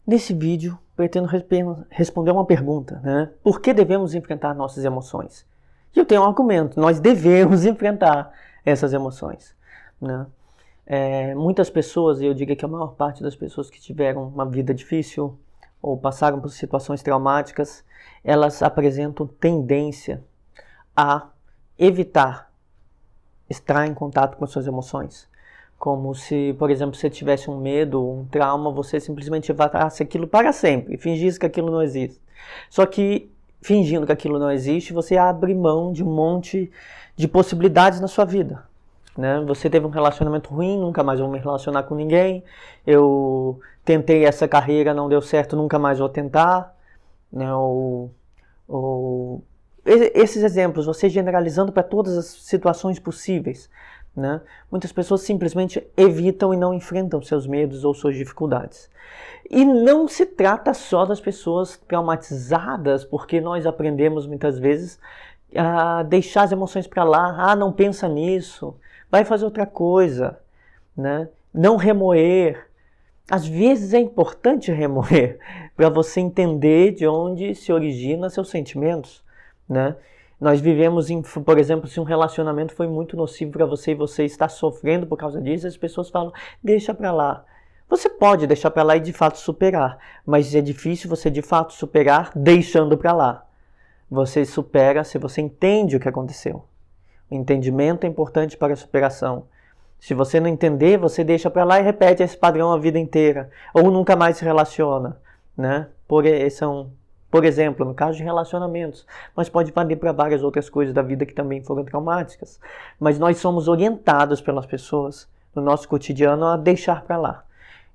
Nesse vídeo, pretendo responder uma pergunta, né? Por que devemos enfrentar nossas emoções? E eu tenho um argumento, nós devemos enfrentar essas emoções, né? Muitas pessoas, eu diria que a maior parte das pessoas que tiveram uma vida difícil ou passaram por situações traumáticas, elas apresentam tendência a evitar estar em contato com as suas emoções. Como se, por exemplo, você tivesse um medo, um trauma, você simplesmente evitasse aquilo para sempre, fingisse que aquilo não existe. Só que, fingindo que aquilo não existe, você abre mão de um monte de possibilidades na sua vida. Né? Você teve um relacionamento ruim, nunca mais vou me relacionar com ninguém. Eu tentei essa carreira, não deu certo, nunca mais vou tentar. Né? Esses exemplos, você generalizando para todas as situações possíveis. Né? Muitas pessoas simplesmente evitam e não enfrentam seus medos ou suas dificuldades. E não se trata só das pessoas traumatizadas, porque nós aprendemos muitas vezes a deixar as emoções para lá. Não pensa nisso, vai fazer outra coisa, né? Não remoer. Às vezes é importante remoer para você entender de onde se originam seus sentimentos, né? Nós vivemos, por exemplo, se um relacionamento foi muito nocivo para você e você está sofrendo por causa disso, as pessoas falam, deixa para lá. Você pode deixar para lá e de fato superar, mas é difícil você de fato superar deixando para lá. Você supera se você entende o que aconteceu. O entendimento é importante para a superação. Se você não entender, você deixa para lá e repete esse padrão a vida inteira, ou nunca mais se relaciona, né? Por exemplo, no caso de relacionamentos, mas pode valer para várias outras coisas da vida que também foram traumáticas. Mas nós somos orientados pelas pessoas no nosso cotidiano a deixar para lá.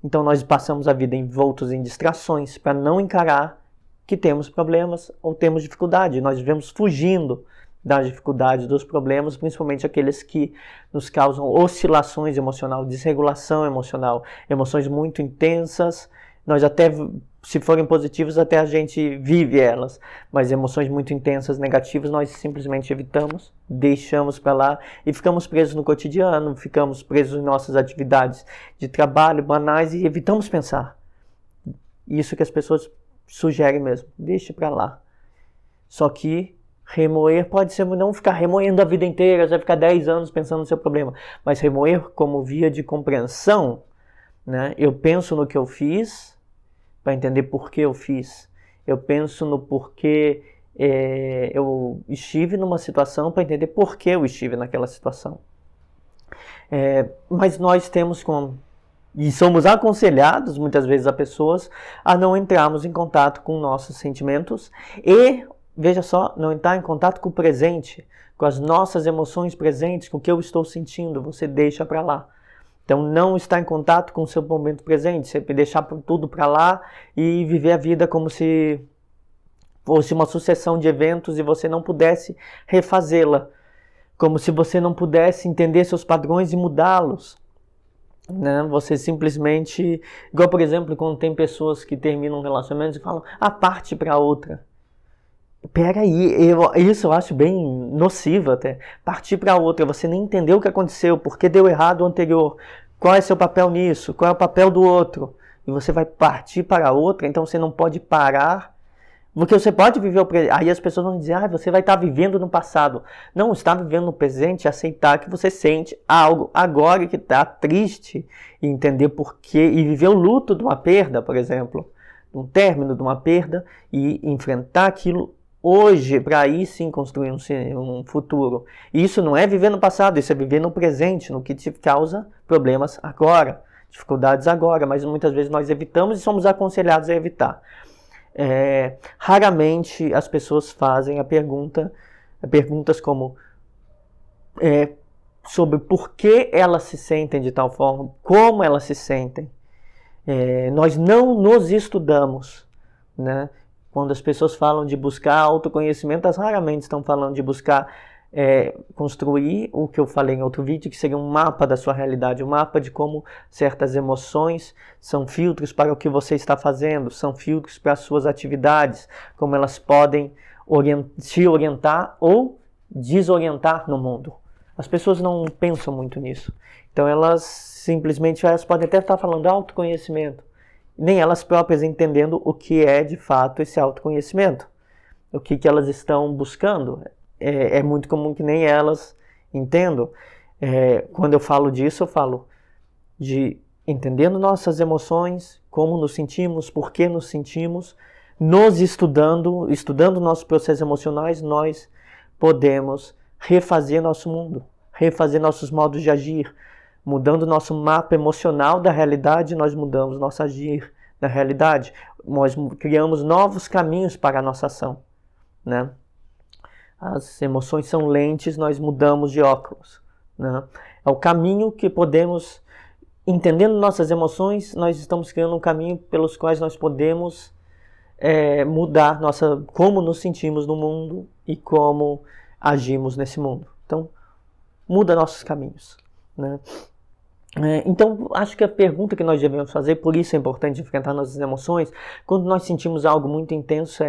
Então nós passamos a vida envoltos em distrações para não encarar que temos problemas ou temos dificuldade. Nós vivemos fugindo das dificuldades, dos problemas, principalmente aqueles que nos causam oscilações emocionais, desregulação emocional, emoções muito intensas. Nós até, se forem positivas, até a gente vive elas, mas emoções muito intensas, negativas, nós simplesmente evitamos, deixamos para lá e ficamos presos no cotidiano, ficamos presos em nossas atividades de trabalho banais e evitamos pensar. Isso que as pessoas sugerem mesmo, deixe para lá. Só que remoer pode ser não ficar remoendo a vida inteira, você vai ficar 10 anos pensando no seu problema, mas remoer como via de compreensão, né? Eu penso no que eu fiz para entender por que eu fiz. Eu penso no porquê eu estive numa situação para entender por que eu estive naquela situação. Mas nós temos e somos aconselhados muitas vezes a pessoas a não entrarmos em contato com nossos sentimentos e, veja só, não entrar em contato com o presente, com as nossas emoções presentes, com o que eu estou sentindo, você deixa para lá. Então não estar em contato com o seu momento presente, você deixar tudo para lá e viver a vida como se fosse uma sucessão de eventos e você não pudesse refazê-la, como se você não pudesse entender seus padrões e mudá-los. Né? Você simplesmente, igual por exemplo, quando tem pessoas que terminam um relacionamento e falam, parte para outra. Peraí, isso eu acho bem nocivo até. Partir para outra, você nem entendeu o que aconteceu, por que deu errado o anterior, qual é seu papel nisso, qual é o papel do outro. E você vai partir para outra, então você não pode parar, porque você pode viver o presente. Aí as pessoas vão dizer, você vai estar vivendo no passado. Não, está vivendo no presente e aceitar que você sente algo agora que está triste, e entender por quê, e viver o luto de uma perda, por exemplo, um término de uma perda, e enfrentar aquilo hoje, para aí sim construir um futuro. E isso não é viver no passado, isso é viver no presente, no que te causa problemas agora, dificuldades agora, mas muitas vezes nós evitamos e somos aconselhados a evitar. Raramente as pessoas fazem perguntas como sobre por que elas se sentem de tal forma, como elas se sentem. Nós não nos estudamos, né? Quando as pessoas falam de buscar autoconhecimento, elas raramente estão falando de buscar construir o que eu falei em outro vídeo, que seria um mapa da sua realidade, um mapa de como certas emoções são filtros para o que você está fazendo, são filtros para as suas atividades, como elas podem te orientar ou desorientar no mundo. As pessoas não pensam muito nisso. Então elas simplesmente podem até estar falando de autoconhecimento. nem elas próprias entendendo o que é de fato esse autoconhecimento, o que elas estão buscando. É muito comum que nem elas entendam. Quando eu falo disso, eu falo de entendendo nossas emoções, como nos sentimos, por que nos sentimos, nos estudando nossos processos emocionais, nós podemos refazer nosso mundo, refazer nossos modos de agir. Mudando nosso mapa emocional da realidade, nós mudamos nosso agir da realidade. Nós criamos novos caminhos para a nossa ação, né? As emoções são lentes, nós mudamos de óculos, né? É o caminho que podemos, entendendo nossas emoções, nós estamos criando um caminho pelos quais nós podemos mudar como nos sentimos no mundo e como agimos nesse mundo. Então, muda nossos caminhos, né? Então, acho que a pergunta que nós devemos fazer, por isso é importante enfrentar nossas emoções, quando nós sentimos algo muito intenso,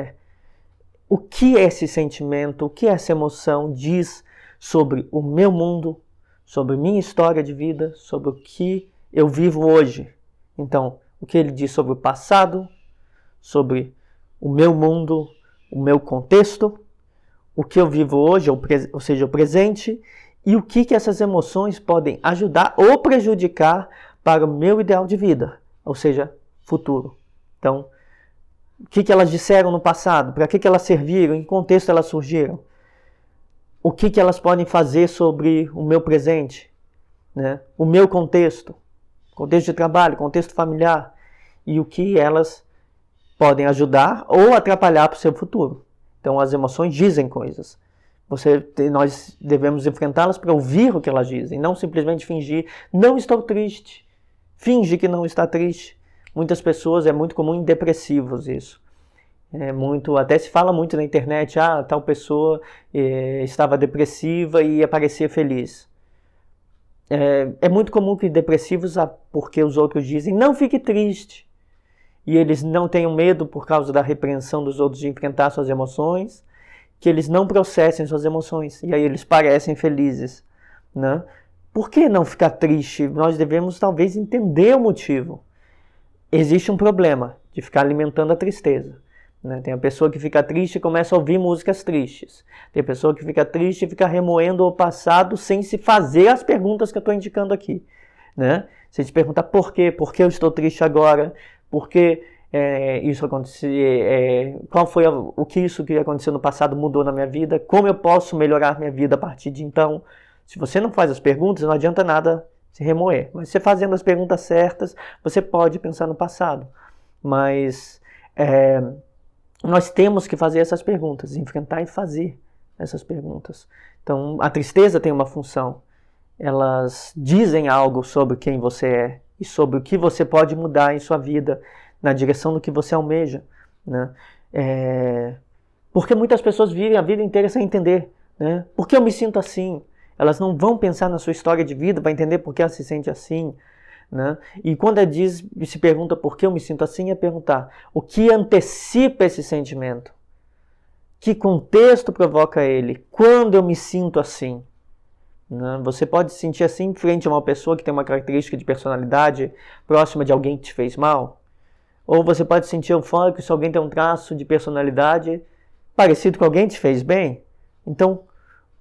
o que esse sentimento, o que essa emoção diz sobre o meu mundo, sobre minha história de vida, sobre o que eu vivo hoje. Então, o que ele diz sobre o passado, sobre o meu mundo, o meu contexto, o que eu vivo hoje, ou seja, o presente, e o que essas emoções podem ajudar ou prejudicar para o meu ideal de vida, ou seja, futuro. Então, o que elas disseram no passado, para que elas serviram, em que contexto elas surgiram, o que elas podem fazer sobre o meu presente, né? O meu contexto de trabalho, contexto familiar, e o que elas podem ajudar ou atrapalhar para o seu futuro. Então, as emoções dizem coisas. Nós devemos enfrentá-las para ouvir o que elas dizem, não simplesmente fingir, não estou triste, finge que não está triste. Muitas pessoas, é muito comum em depressivos isso. Até se fala muito na internet, tal pessoa estava depressiva e parecia feliz. É muito comum que depressivos, porque os outros dizem, não fique triste. E eles não tenham medo por causa da repreensão dos outros de enfrentar suas emoções, que eles não processem suas emoções, e aí eles parecem felizes, né? Por que não ficar triste? Nós devemos talvez entender o motivo. Existe um problema de ficar alimentando a tristeza, né? Tem a pessoa que fica triste e começa a ouvir músicas tristes. Tem a pessoa que fica triste e fica remoendo o passado sem se fazer as perguntas que eu estou indicando aqui, né? Se te perguntar por quê? Por que eu estou triste agora? Por que isso aconteceu? Qual foi o que isso que aconteceu no passado mudou na minha vida? Como eu posso melhorar minha vida a partir de então? Se você não faz as perguntas, não adianta nada se remoer. Mas você fazendo as perguntas certas, você pode pensar no passado. Mas nós temos que fazer essas perguntas, enfrentar e fazer essas perguntas. Então, a tristeza tem uma função. Elas dizem algo sobre quem você é e sobre o que você pode mudar em sua vida, na direção do que você almeja, né? Porque muitas pessoas vivem a vida inteira sem entender, né? Por que eu me sinto assim? Elas não vão pensar na sua história de vida para entender por que ela se sente assim, né? E quando ela se pergunta por que eu me sinto assim, é perguntar o que antecipa esse sentimento, que contexto provoca ele, quando eu me sinto assim, né? Você pode se sentir assim frente a uma pessoa que tem uma característica de personalidade próxima de alguém que te fez mal. Ou você pode se sentir eufórico se alguém tem um traço de personalidade parecido com alguém que te fez bem. Então,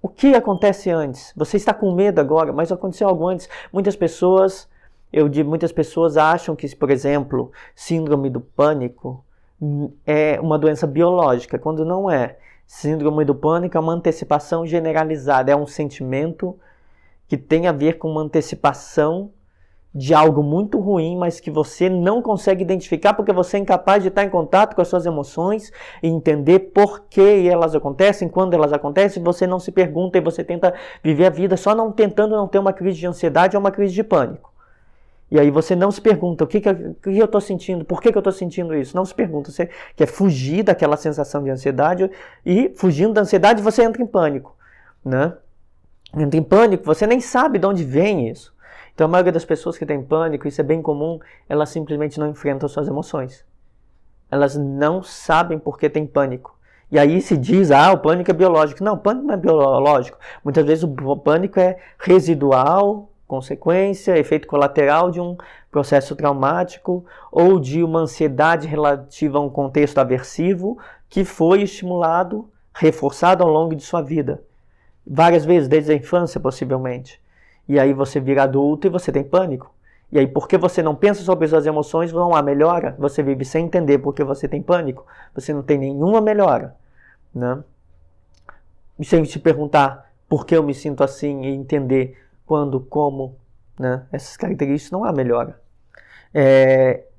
o que acontece antes? Você está com medo agora, mas aconteceu algo antes. Muitas pessoas acham que, por exemplo, síndrome do pânico é uma doença biológica, quando não é. Síndrome do pânico é uma antecipação generalizada, é um sentimento que tem a ver com uma antecipação de algo muito ruim, mas que você não consegue identificar porque você é incapaz de estar em contato com as suas emoções e entender por que elas acontecem, quando elas acontecem, você não se pergunta e você tenta viver a vida só tentando não ter uma crise de ansiedade ou uma crise de pânico. E aí você não se pergunta o que eu estou sentindo, por que eu estou sentindo isso. Não se pergunta, você quer fugir daquela sensação de ansiedade e fugindo da ansiedade você entra em pânico, né? Entra em pânico, você nem sabe de onde vem isso. Então a maioria das pessoas que tem pânico, isso é bem comum, elas simplesmente não enfrentam suas emoções. Elas não sabem por que tem pânico. E aí se diz, o pânico é biológico. Não, o pânico não é biológico. Muitas vezes o pânico é residual consequência, efeito colateral de um processo traumático ou de uma ansiedade relativa a um contexto aversivo que foi estimulado, reforçado ao longo de sua vida. Várias vezes, desde a infância, possivelmente. E aí você vira adulto e você tem pânico. E aí, porque você não pensa sobre suas emoções, vão lá, melhora. Você vive sem entender porque você tem pânico. Você não tem nenhuma melhora, né? E sem te perguntar por que eu me sinto assim e entender quando, como, né? Essas características, não há melhora.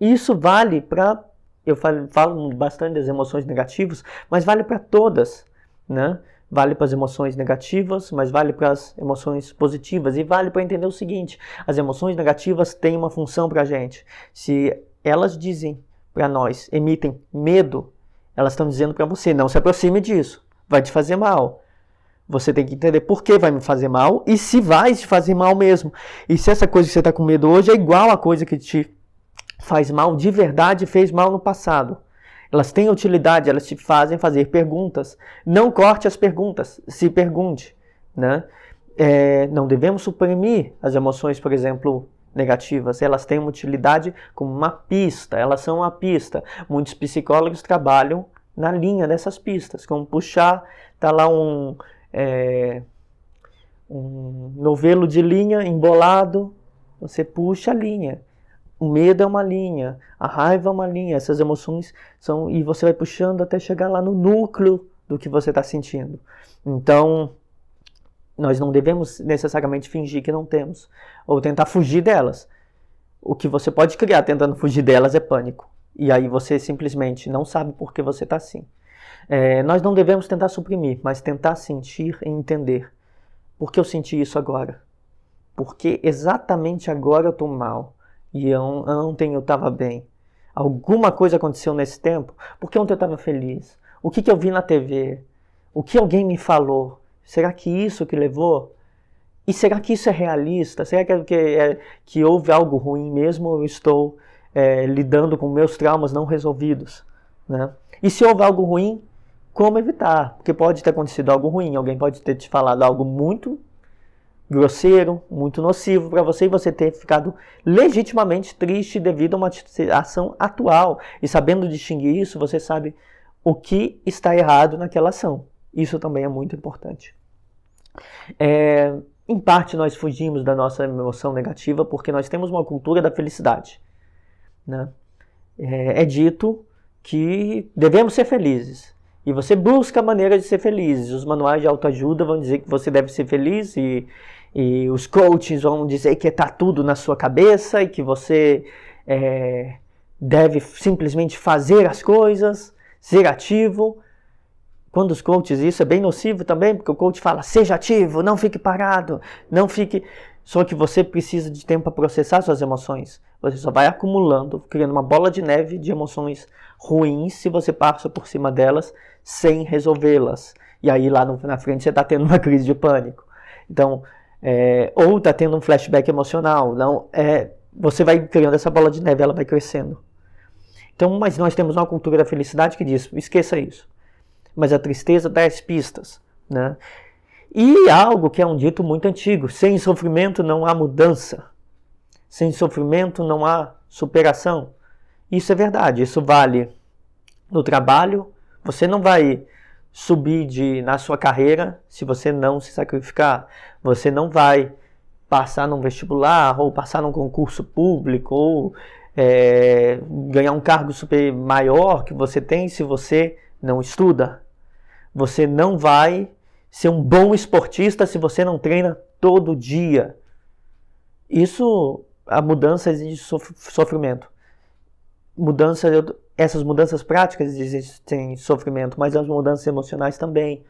Isso vale para... Eu falo bastante das emoções negativas, mas vale para todas, né? Vale para as emoções negativas, mas vale para as emoções positivas. E vale para entender o seguinte, as emoções negativas têm uma função para a gente. Se elas dizem para nós, emitem medo, elas estão dizendo para você, não se aproxime disso, vai te fazer mal. Você tem que entender por que vai me fazer mal e se vai te fazer mal mesmo. E se essa coisa que você está com medo hoje é igual a coisa que te faz mal de verdade e fez mal no passado. Elas têm utilidade, elas te fazem fazer perguntas. Não corte as perguntas, se pergunte, né? Não devemos suprimir as emoções, por exemplo, negativas. Elas têm uma utilidade como uma pista, elas são uma pista. Muitos psicólogos trabalham na linha dessas pistas, como puxar, tá lá um novelo de linha embolado, você puxa a linha. O medo é uma linha, a raiva é uma linha, essas emoções são... E você vai puxando até chegar lá no núcleo do que você está sentindo. Então, nós não devemos necessariamente fingir que não temos, ou tentar fugir delas. O que você pode criar tentando fugir delas é pânico. E aí você simplesmente não sabe por que você está assim. Nós não devemos tentar suprimir, mas tentar sentir e entender. Por que eu senti isso agora? Porque exatamente agora eu estou mal. E ontem eu estava bem. Alguma coisa aconteceu nesse tempo? Porque ontem eu estava feliz. O que eu vi na TV? O que alguém me falou? Será que isso que levou? E será que isso é realista? Será que houve algo ruim mesmo ou eu estou lidando com meus traumas não resolvidos? Né? E se houve algo ruim, como evitar? Porque pode ter acontecido algo ruim. Alguém pode ter te falado algo muito grosseiro, muito nocivo para você e você ter ficado legitimamente triste devido a uma ação atual. E sabendo distinguir isso, você sabe o que está errado naquela ação. Isso também é muito importante. Em parte nós fugimos da nossa emoção negativa porque nós temos uma cultura da felicidade, né? É dito que devemos ser felizes. E você busca maneiras de ser feliz. Os manuais de autoajuda vão dizer que você deve ser feliz e os coaches vão dizer que está tudo na sua cabeça e que você deve simplesmente fazer as coisas, ser ativo. Quando os coaches, isso é bem nocivo também, porque o coach fala, seja ativo, não fique parado, não fique... Só que você precisa de tempo para processar suas emoções. Você só vai acumulando, criando uma bola de neve de emoções ruins se você passa por cima delas sem resolvê-las. E aí lá na frente você está tendo uma crise de pânico. Então, ou está tendo um flashback emocional. Não, você vai criando essa bola de neve, ela vai crescendo. Então, mas nós temos uma cultura da felicidade que diz, esqueça isso. Mas a tristeza dá as pistas, né? E algo que é um dito muito antigo, sem sofrimento não há mudança. Sem sofrimento não há superação. Isso é verdade, isso vale no trabalho. Você não vai subir na sua carreira se você não se sacrificar. Você não vai passar num vestibular ou passar num concurso público ou ganhar um cargo super maior que você tem se você não estuda. Você não vai ser um bom esportista se você não treina todo dia. A mudança exige sofrimento. Essas mudanças práticas existem sofrimento, mas as mudanças emocionais também.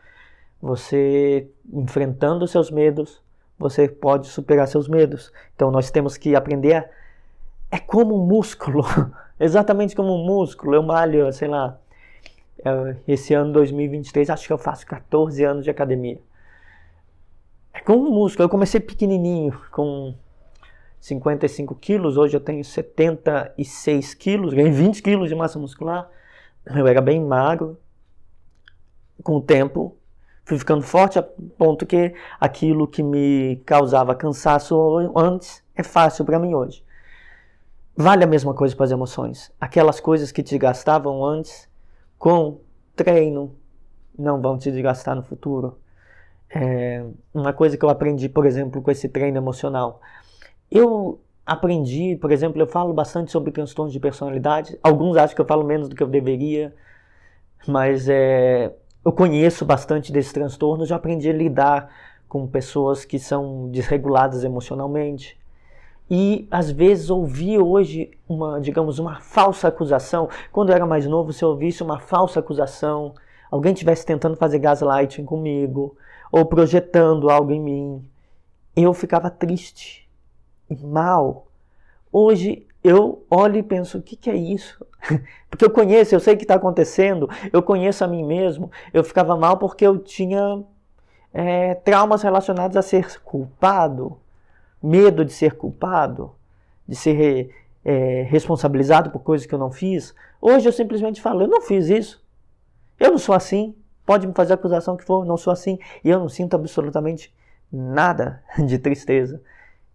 Você, enfrentando os seus medos, você pode superar seus medos. Então nós temos que aprender. É como um músculo, exatamente como um músculo. Eu malho, sei lá, esse ano 2023, acho que eu faço 14 anos de academia. É como um músculo. Eu comecei pequenininho, com 55 quilos, hoje eu tenho 76 quilos, ganhei 20 quilos de massa muscular. Eu era bem magro. Com o tempo, Fui ficando forte a ponto que aquilo que me causava cansaço antes é fácil para mim hoje. Vale a mesma coisa para as emoções. Aquelas coisas que te gastavam antes, com treino, não vão te desgastar no futuro. Uma coisa que eu aprendi, por exemplo, com esse treino emocional. Eu aprendi, por exemplo, eu falo bastante sobre transtornos de personalidade. Alguns acham que eu falo menos do que eu deveria, mas eu conheço bastante desses transtornos. Já aprendi a lidar com pessoas que são desreguladas emocionalmente. E, às vezes, ouvi hoje uma falsa acusação. Quando eu era mais novo, se eu ouvisse uma falsa acusação, alguém estivesse tentando fazer gaslighting comigo, ou projetando algo em mim, eu ficava triste e mal. Hoje eu olho e penso, o que é isso? Porque eu conheço, eu sei o que está acontecendo, eu conheço a mim mesmo. Eu ficava mal porque eu tinha traumas relacionados a ser culpado, medo de ser culpado, de ser responsabilizado por coisas que eu não fiz. Hoje eu simplesmente falo, eu não fiz isso, eu não sou assim. Pode me fazer a acusação que for, não sou assim. E eu não sinto absolutamente nada de tristeza.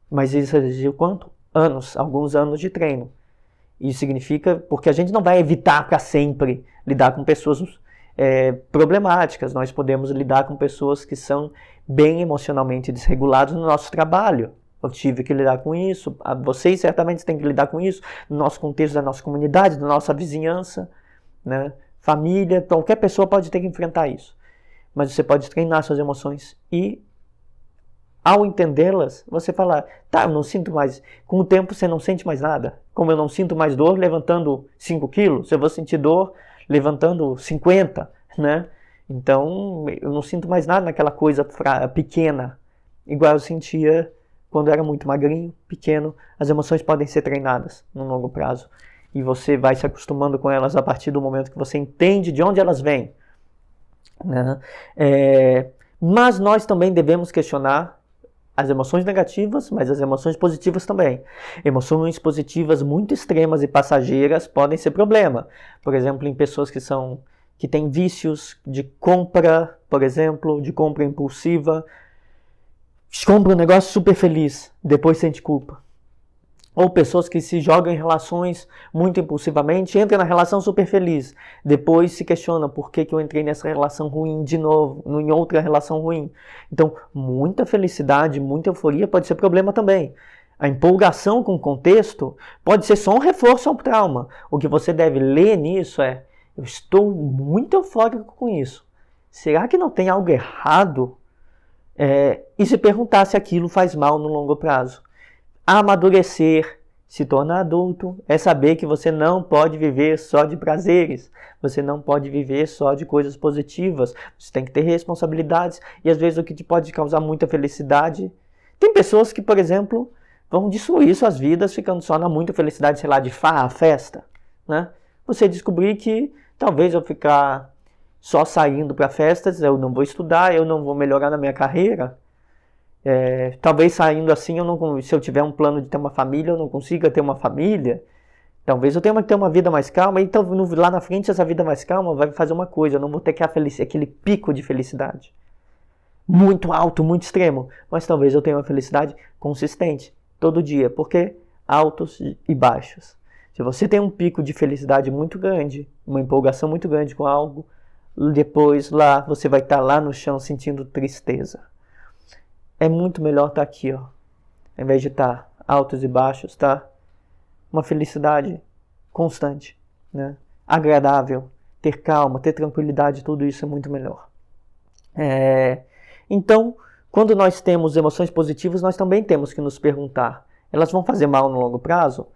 Mas isso exigiu quanto? Alguns anos de treino. Isso significa, porque a gente não vai evitar para sempre lidar com pessoas problemáticas. Nós podemos lidar com pessoas que são bem emocionalmente desreguladas no nosso trabalho. Eu tive que lidar com isso. Vocês certamente têm que lidar com isso no nosso contexto da nossa comunidade, da nossa vizinhança, né? Família, qualquer pessoa pode ter que enfrentar isso. Mas você pode treinar suas emoções e, ao entendê-las, você falar, tá, eu não sinto mais. Com o tempo você não sente mais nada. Como eu não sinto mais dor levantando 5 quilos, eu vou sentir dor levantando 50, né? Então, eu não sinto mais nada naquela coisa pequena, igual eu sentia quando eu era muito magrinho, pequeno. As emoções podem ser treinadas no longo prazo. E você vai se acostumando com elas a partir do momento que você entende de onde elas vêm, né? Mas nós também devemos questionar as emoções negativas, mas as emoções positivas também. Emoções positivas muito extremas e passageiras podem ser problema. Por exemplo, em pessoas que têm vícios de compra, por exemplo, de compra impulsiva. Compra um negócio super feliz, depois sente culpa. Ou pessoas que se jogam em relações muito impulsivamente, entram na relação super feliz, depois se questionam por que eu entrei nessa relação ruim de novo, em outra relação ruim. Então, muita felicidade, muita euforia pode ser problema também. A empolgação com o contexto pode ser só um reforço ao trauma. O que você deve ler nisso é, eu estou muito eufórico com isso. Será que não tem algo errado? E se perguntar se aquilo faz mal no longo prazo. Amadurecer, se tornar adulto, é saber que você não pode viver só de prazeres, você não pode viver só de coisas positivas, você tem que ter responsabilidades, e às vezes o que te pode causar muita felicidade, tem pessoas que, por exemplo, vão destruir suas vidas ficando só na muita felicidade, sei lá, de farra, festa, né? Você descobrir que talvez eu ficar só saindo para festas, eu não vou estudar, eu não vou melhorar na minha carreira. Talvez saindo assim, se eu tiver um plano de ter uma família, eu não consiga ter uma família. Talvez eu tenha que ter uma vida mais calma, então lá na frente essa vida mais calma vai fazer uma coisa, eu não vou ter aquele pico de felicidade muito alto, muito extremo, mas talvez eu tenha uma felicidade consistente, todo dia, porque altos e baixos. Se você tem um pico de felicidade muito grande, uma empolgação muito grande com algo, depois lá você vai estar lá no chão sentindo tristeza. É muito melhor estar aqui, ó, ao invés de estar altos e baixos, tá? Uma felicidade constante, né? Agradável, ter calma, ter tranquilidade, tudo isso é muito melhor. Então, quando nós temos emoções positivas, nós também temos que nos perguntar, elas vão fazer mal no longo prazo?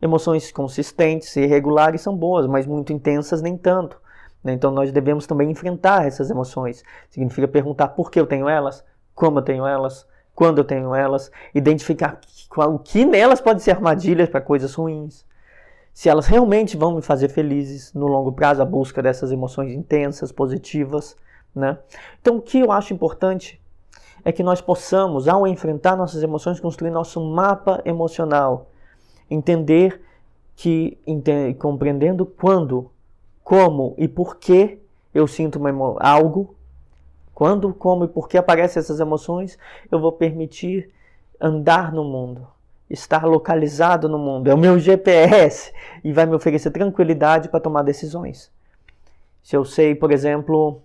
Emoções consistentes e irregulares são boas, mas muito intensas nem tanto, né? Então nós devemos também enfrentar essas emoções. Significa perguntar por que eu tenho elas, como eu tenho elas, quando eu tenho elas, identificar o que nelas pode ser armadilhas para coisas ruins, se elas realmente vão me fazer felizes no longo prazo, a busca dessas emoções intensas, positivas, né? Então o que eu acho importante é que nós possamos, ao enfrentar nossas emoções, construir nosso mapa emocional, entender compreendendo quando, como e por que eu sinto algo, Quando, como e por que aparecem essas emoções, eu vou permitir andar no mundo, estar localizado no mundo. É o meu GPS e vai me oferecer tranquilidade para tomar decisões. Se eu sei, por exemplo,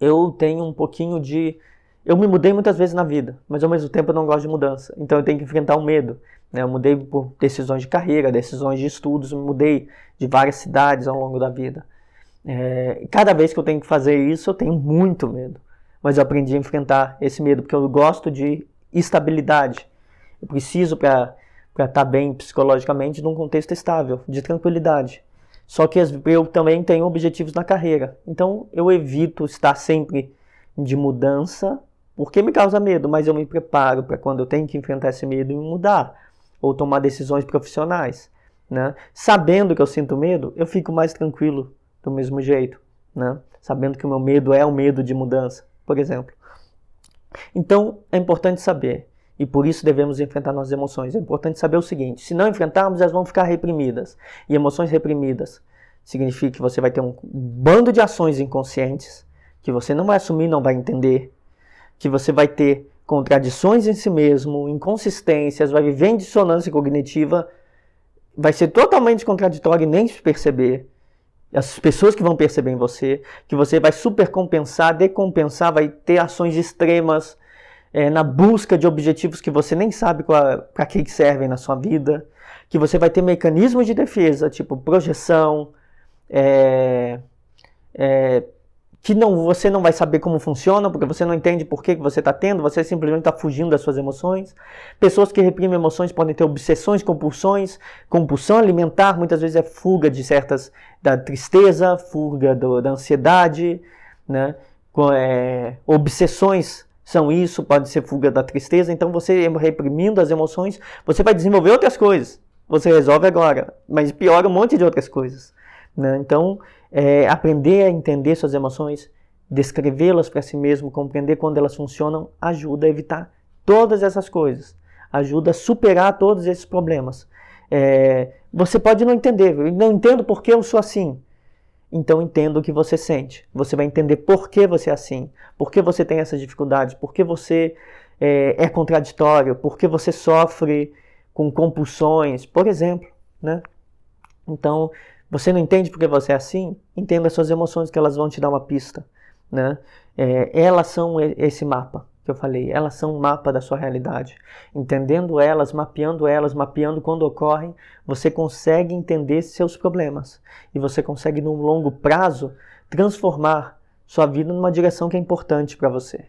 eu tenho um pouquinho de... Eu me mudei muitas vezes na vida, mas ao mesmo tempo eu não gosto de mudança. Então eu tenho que enfrentar o medo. Eu mudei por decisões de carreira, decisões de estudos, eu mudei de várias cidades ao longo da vida. Cada vez que eu tenho que fazer isso, eu tenho muito medo. Mas eu aprendi a enfrentar esse medo, porque eu gosto de estabilidade. Eu preciso, para estar bem psicologicamente, num contexto estável, de tranquilidade. Só que eu também tenho objetivos na carreira. Então eu evito estar sempre de mudança, porque me causa medo, mas eu me preparo para quando eu tenho que enfrentar esse medo e mudar, ou tomar decisões profissionais. Né? Sabendo que eu sinto medo, eu fico mais tranquilo do mesmo jeito. Né? Sabendo que o meu medo é o medo de mudança, por exemplo. Então é importante saber, e por isso devemos enfrentar nossas emoções. É importante saber o seguinte: se não enfrentarmos, elas vão ficar reprimidas. E emoções reprimidas significa que você vai ter um bando de ações inconscientes, que você não vai assumir, não vai entender, que você vai ter contradições em si mesmo, inconsistências, vai viver em dissonância cognitiva, vai ser totalmente contraditório e nem se perceber. As pessoas que vão perceber em você, que você vai supercompensar, decompensar, vai ter ações extremas na busca de objetivos que você nem sabe para que servem na sua vida, que você vai ter mecanismos de defesa, tipo projeção, que você não vai saber como funciona, porque você não entende por que você está tendo, você simplesmente está fugindo das suas emoções. Pessoas que reprimem emoções podem ter obsessões, compulsões, compulsão alimentar, muitas vezes é fuga de da tristeza, fuga da ansiedade, né? Obsessões são isso, pode ser fuga da tristeza. Então você reprimindo as emoções, você vai desenvolver outras coisas. Você resolve agora, mas piora um monte de outras coisas. Né? Então, aprender a entender suas emoções, descrevê-las para si mesmo, compreender quando elas funcionam, ajuda a evitar todas essas coisas. Ajuda a superar todos esses problemas. Você pode não entender, eu não entendo por que eu sou assim. Então entenda o que você sente. Você vai entender por que você é assim, por que você tem essas dificuldades, por que você é contraditório, por que você sofre com compulsões, por exemplo. Né? Então, você não entende por que você é assim? Entenda as suas emoções, que elas vão te dar uma pista. Né? Elas são esse mapa que eu falei, elas são um mapa da sua realidade. Entendendo elas, mapeando quando ocorrem, você consegue entender seus problemas. E você consegue, no longo prazo, transformar sua vida numa direção que é importante para você.